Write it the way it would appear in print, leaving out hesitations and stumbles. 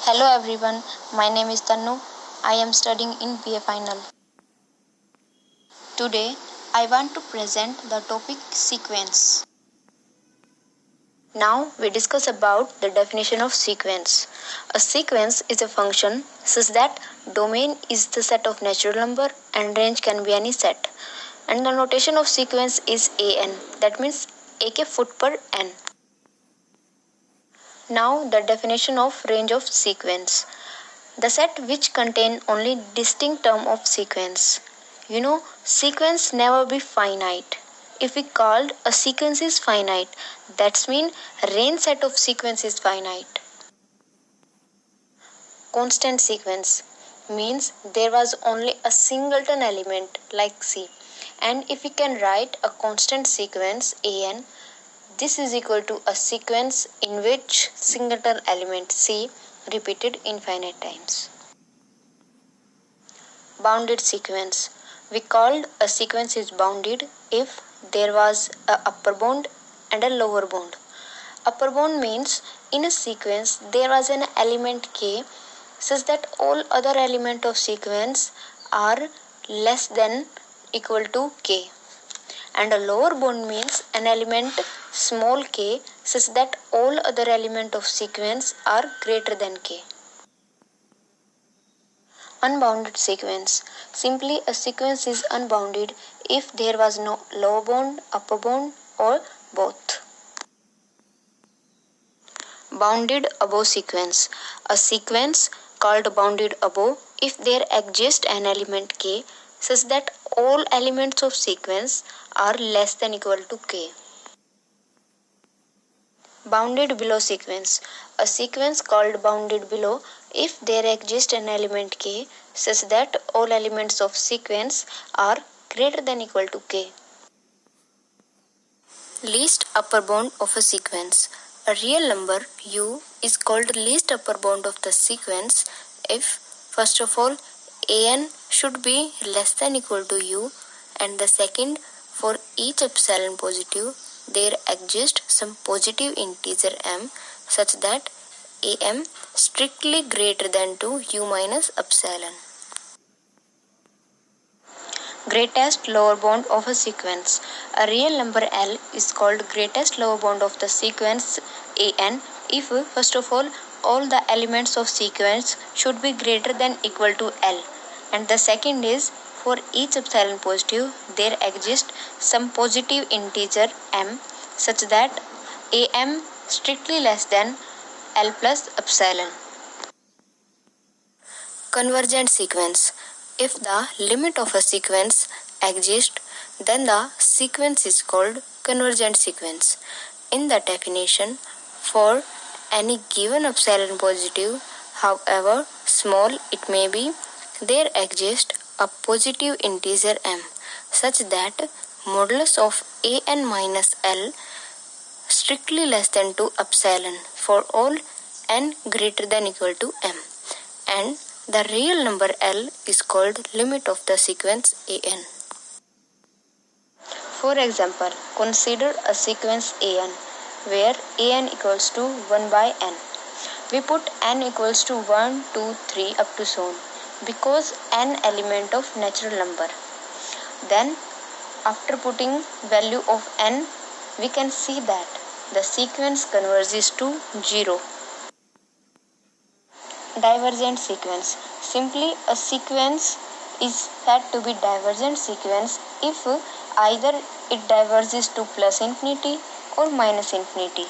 Hello everyone, my name is Tannu. I am studying in BA Final. Today, I want to present the topic sequence. Now we discuss about the definition of sequence. A sequence is a function such that domain is the set of natural number and range can be any set. And the notation of sequence is an, that means ak foot per n. Now the definition of range of sequence. The set which contain only distinct term of sequence. Sequence never be finite. If we called a sequence is finite, that's mean range set of sequence is finite. Constant sequence means there was only a singleton element like C. And if we can write a constant sequence an, this is equal to a sequence in which singleton element C repeated infinite times. Bounded sequence. We called a sequence is bounded if there was a upper bound and a lower bound. Upper bound means in a sequence there was an element k such that all other elements of sequence are less than equal to k. And a lower bound means an element small k such that all other elements of sequence are greater than k. Unbounded sequence. Simply a sequence is unbounded if there was no lower bound, upper bound or both. Bounded above sequence. A sequence called bounded above if there exists an element k such that all elements of sequence are less than equal to k. Bounded below sequence. A sequence called bounded below if there exists an element k such that all elements of sequence are greater than equal to k. Least upper bound of a sequence. A real number u is called least upper bound of the sequence if, first of all, an should be less than equal to u, and the second, for each epsilon positive, there exists some positive integer m such that am strictly greater than to u minus epsilon. Greatest lower bound of a sequence. A real number L is called greatest lower bound of the sequence an if, first of all the elements of sequence should be greater than equal to L, and the second is for each epsilon positive there exists some positive integer m such that am strictly less than L plus epsilon. Convergent sequence. If the limit of a sequence exists, then the sequence is called convergent sequence. In the definition, for any given epsilon positive, however small it may be, there exists a positive integer m such that modulus of an minus L strictly less than 2 epsilon for all n greater than equal to m, and the real number L is called limit of the sequence an. For example, consider a sequence an where an equals to 1 by n. We put n equals to 1, 2, 3 up to so on because n element of natural number. Then after putting value of n, we can see that the sequence converges to 0. Divergent sequence. Simply a sequence is said to be divergent sequence if either it diverges to plus infinity or minus infinity.